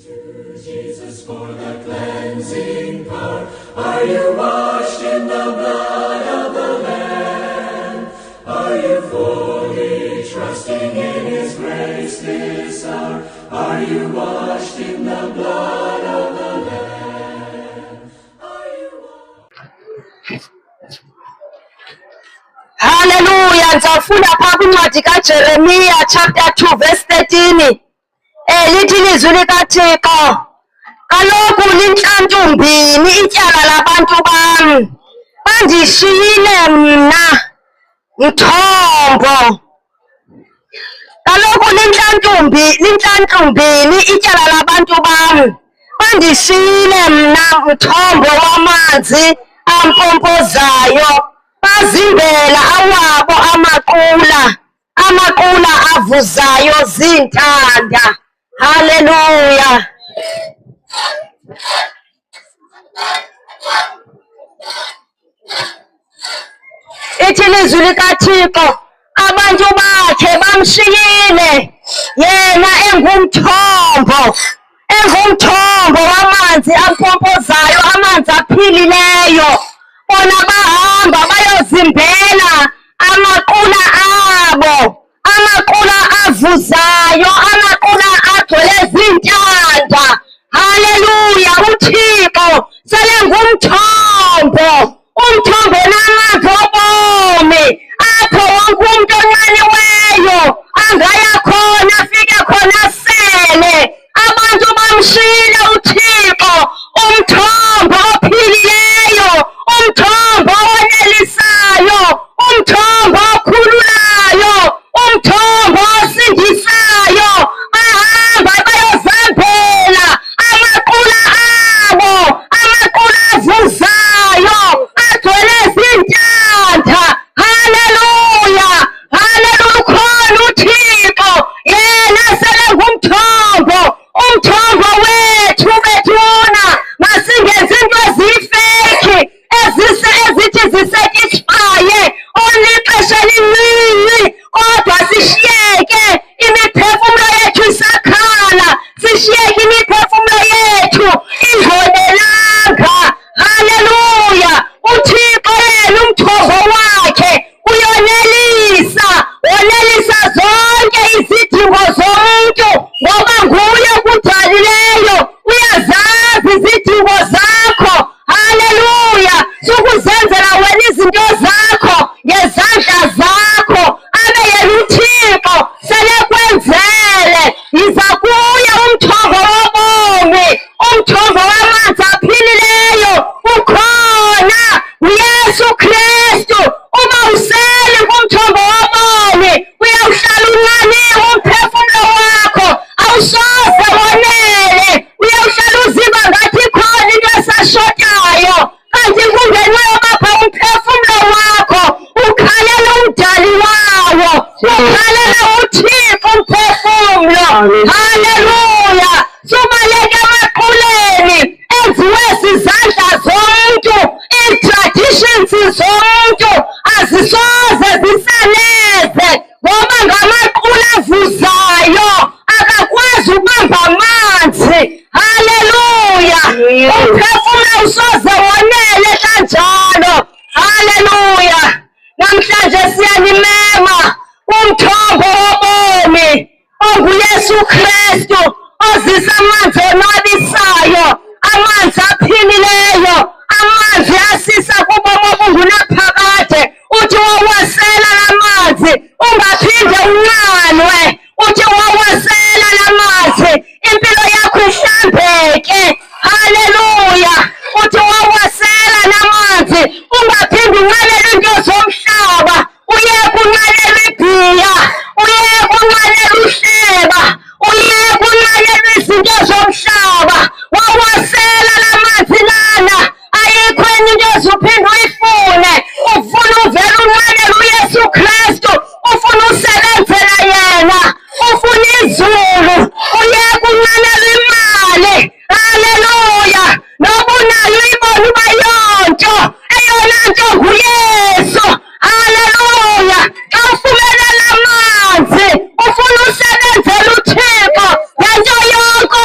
Jesus for the cleansing power. Are you washed in the blood of the Lamb? Are you fully trusting in His grace this hour? Are you washed in the blood of the Lamb? Are you washed? Hallelujah. Nzafunda pha kwincwadi kaJeremiya chapter 2 verse 13. Lithi ilizwi likaThixo, kaloku lintlantlumbini ityala labantu bam, bandishiyile mna mthombo. Kaloku lintlantlumbini ityala labantu bam, bandishiyile mna mthombo wamanzi ampompozayo. Bazimbela awabo amaqula avuzayo zintanda. Hallelujah. Ithi ilizwi likaThixo, abantu bakhe bamshiyile yena engumthombo wamanzi ampompozayo, amanzi aphilileyo. Bona bahamba bayozimbela amaqula abo, amaqula avuzayo, amaqula agcwele zintanda. Haleluya. UThixo selengumthombo, umthombo namanzi obomi, apho wonke umuntu onqaniweyo angaya khona, afike khona asele. Abantu bamshiyile uThixo, umthombo ophilileyo, umthombo onelisayo, umthombo okhululayo, umthombo osindisayo. Bahamba bayozambela amaqula abo, amaqula avuzayo agcwele zintanda. Haleluya. Haleluya. Ukhona uThixo, yena selengumthombo, umthombo wethu bethuna. Masingenzi into eziyifeki, ezithi zisetyisfaye olixesha elincinci, kodwa sishiyeke imiphefumlo yethu isakhala, sishiyeke imiphefumlo yethu ingonelanga. Haleluya. uThixo yena umthombo wakhe uyonelisa, wonelisa zonke izidingo zomntu, ngoba nguye okudalileyo, uyazazi izidingo zakho. Haleluya. Sukuzenzela wena izinto zakho ngezandla zakho, abe yena uThixo selekwenzele. Yiza kuye umthombo wobomi, umthombo wamanzi aphilileyo. Ukhona uYesu Kristu. Uma usele kumthombo wobomi, uyawuhlala unqaniwe umphefumlo wakho, awusoze wonele. Uyawuhlala uziva ngathi ikhona into esashotayo, kanti kungenxa yobapha umphefumlo wakho. Ukhalela umdali wawo, ukhalela uThixo umphefumlo. Haleluya. Subaleke emaquleni enziwe zizandla zomntu, ii-traditions zomntu azisoze zisaneze, ngoba ngamaqula avuzayo, akakwazi ubamba amanzi. Haleluya. Umphefumlo usoze wonele kanjalo. Haleluya. Namhlanje siyanimema umthombo wobomi onguYesu Kristu, ozisa amanzi onwabisayo, amanzi aphilileyo, amanzi asisa kubomi obungunaphakade. Uthi wawasela la manzi ungaphinde unqanwe. Uthi wawasela la manzi impilo yakho ihlambeke. Haleluya. Uthi wawasela la manzi ungaphinde unqanele into zomhlaba, uyeke unqanele ibhiya, uyeke unqanele uhleba, uyeke unqanele izinto zomhlaba. Wawasela la manzi lana, ayikho enye into ezuphinde uyifune. Ufuna uvele unqanele uYesu Kristu, ufuna usebenzela yena, ufuna izulu, uyeke unqanele imali. Haleluya. Noba unayo uyibone uba yonto, eyona nto nguYesu. Haleluya. Xa ufumene la manzi, ufuna usebenzela uThixo ngento yonke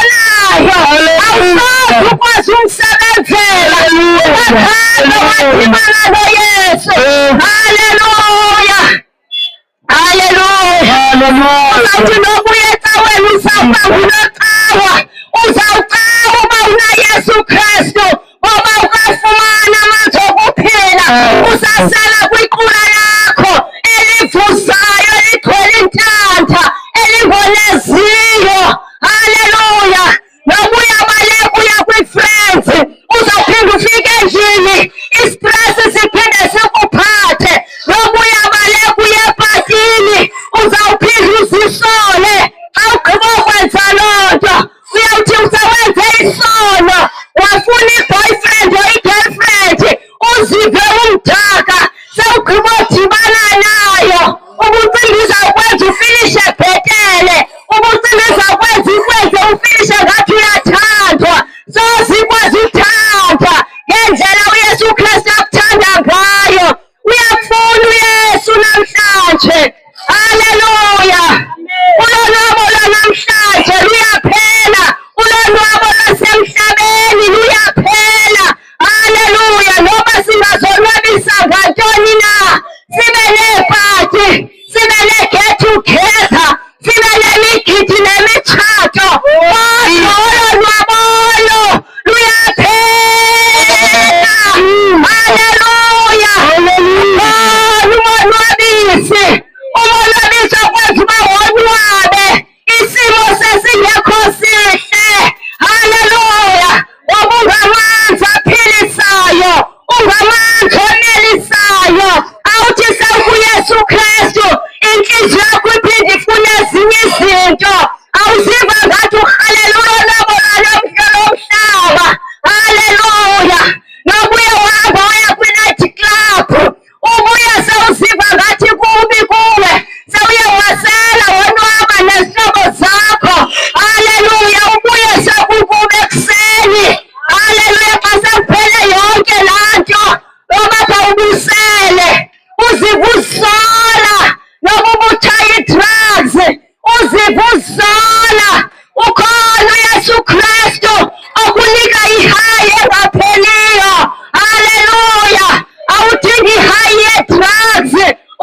uYesu Kristu okunika ihayi engapheliyo. Haleluya. Awudingi ihayi ye-drugs,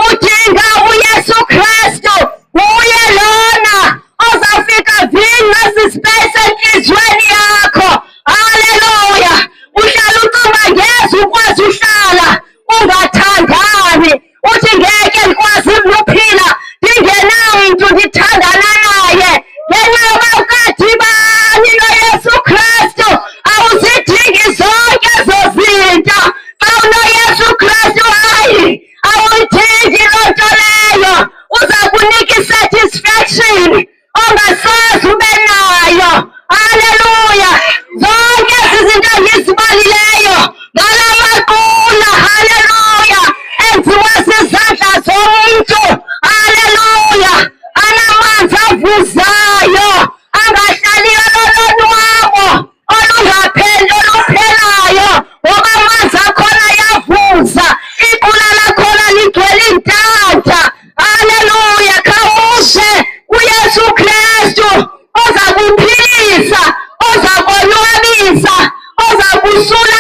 udinga uYesu Kristu. Uye lona ozafika vinqasa ispace enhliziyweni yakho. Haleluya. Uhlala ucuma ngeze ukwazi uhlala ungathandani. Uthi ngeke ngikwazi ukuphila ndingenawo umuntu ngithandana naye. Ngenxa yoba ukadibani noYesu Kristu awuzidingi zonke ezo zinto. Xa unoYesu Kristu hayi awuyidingi loo nto leyo. Uza kunika i-satisfaction ongasoze ube nayo. Haleluya. Zonke ezi zinto ngizibalileyo ngala maqula, haleluya, enziwa zizandla zomntu, haleluya, anamanzi avuzayo angahlaliyo lolonwabo oluphelayo, ngoba amanzi akhona ayavuza, iqula lakhona ligcwele intantha. Haleluya. Khawuze uYesu Kristu oza kuphilisa, oza konwabisa, oza kusula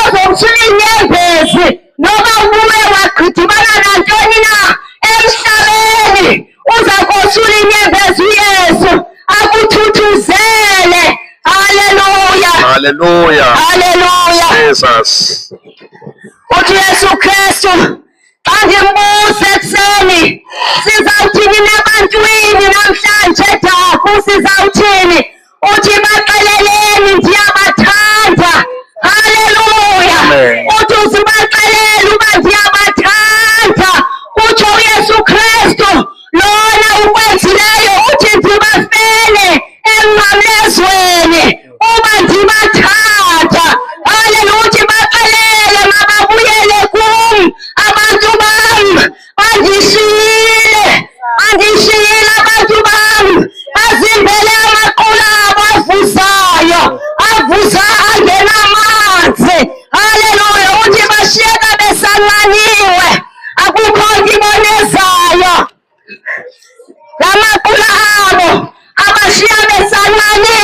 ozomsula inyembezi, noba ubuye wagqidibana nantoni na emhlabeni uza kosula inyembezi uYesu akuthuthuzele. Haleluya. Hallelujah. Haleluya. Jesus. Uthi Yesu Kristu xa ndimbuza ekuseni sizawuthini nebantwini namhlanje daku, sizawuthini? Uthi baxeleleni ndiyabathanda. Haleluya. Uthi uzibaxelele uba ndiyabathanda. Utsho uYesu Kristu lona ukwenzileyo uthi ndibafele emnqamlezweni uba ndibathanda. Haleluya. Uthi baxelele mababuyele kum abantu bam, bandishiyile abantu bam, bazimbele amaqula abo avuza angenamanzi. Haleluya. Uthi bashiyeka besanqaniwe, akukho nto ibonezayo. La maqula abo abashiya besanqaniwe.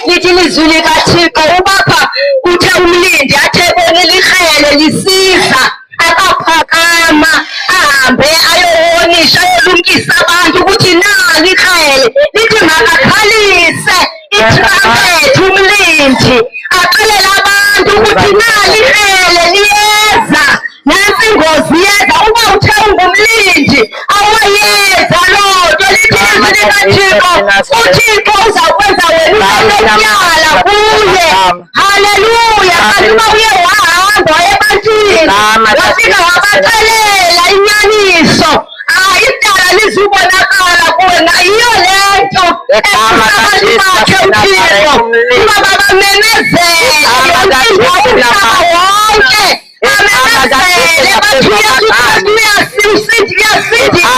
Lithi ilizwi likaThixo ubapha uthe umlindi athe ebonile ikrele lisiza, akaphakama ahambe ayowonisha ayolumkisa abantu ukuthi nali ikrele. Lithi makakhalise itrumpet umlindi axelele abantu ukuthi nali ikrele liyeza, nansi ingozi yeza. Uba uthe ungumlindi awayeza loo nto. Lithi ilizwi likaThixo uThixo uzakwenza wena ubelokutyala kuye. Haleluya. Kanti uba uye wahamba ebantwini wafika wabaxelela inyaniso, idala lizubonakala kuwe. Ngayiyo le nto abantu bakhe uThixo uba babamemezele umhlaba wonke, bamemezele bathi uYesu Kristu uyasindisa,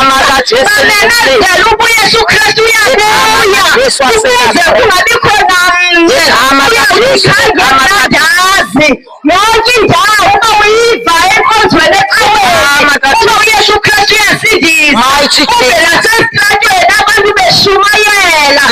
bamemezele uba uYesu Kristu uyabuya ukuze kungabikho namnye uyakhangelandazi yonke indawo. Uba uyiva enkonzweni ecaweni uba uYesu Kristu uyasindisa, ube nasesitratweni abantu beshumayela.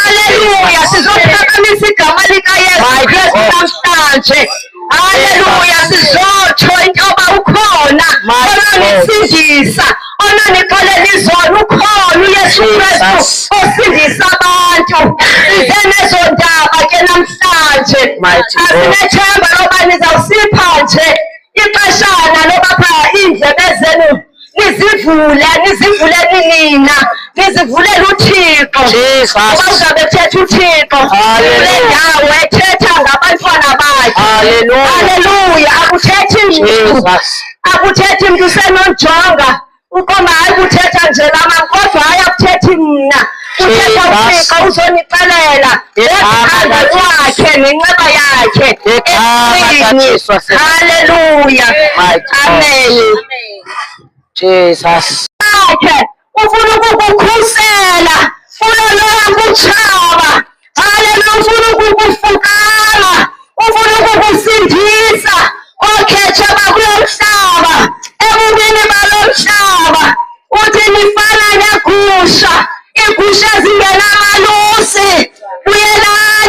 Haleluya. Sizophakamisa igama likaYesu Kristu namhlanje. Haleluya. Sizotsho into yoba ukhona ononisindisa, ononixolela izolo. Ukhona uYesu Kristu osindisa abantu. Size nezo ndaba ke namhlanje. Asinethemba loba nizawusipha nje ixeshana loba phaa iindlebe zenu nizivule nina, nizivulele uThixo, ngoba uzawube ethetha uThixo kule ndawo ethetha ngabantwana bakhe. Haleluya. Akuthethi mntu, akuthethi mntu usenonjonga uqomba hayi kuthetha nje lama, kodwa hayi akuthethi mna, uthetha uThixo uzonixelela ngezithando wakhe nenceba yakhe esini. Haleluya. Amen. Jesus. Akhe ufuna ukukukhusela kulo lonke utshaba. Haleluya. Ufuna ukukufukama, ufuna ukukusindisa okhetsha bakulo mhlaba, ebubini balo mhlaba. Uthi nifana negusha, iigusha zingenamalusi. Buyelani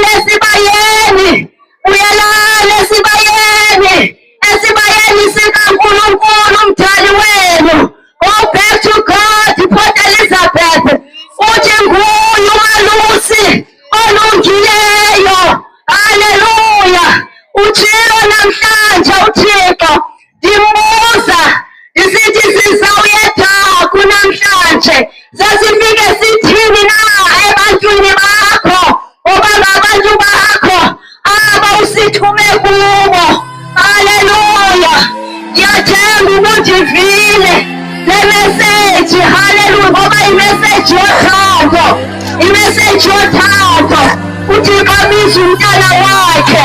utshilo namhlanje uThixo ndimbuza isithi sizawuyethaku namhlanje sasifike sithini na ebantwini bakho ngoba ngabantu bakho aba usithume kubo. Haleluya, ndiyathemba ukundivile le meseji. Haleluya, ngoba imeseji yothando, imeseji yothando. uThixo abiza umntana wakhe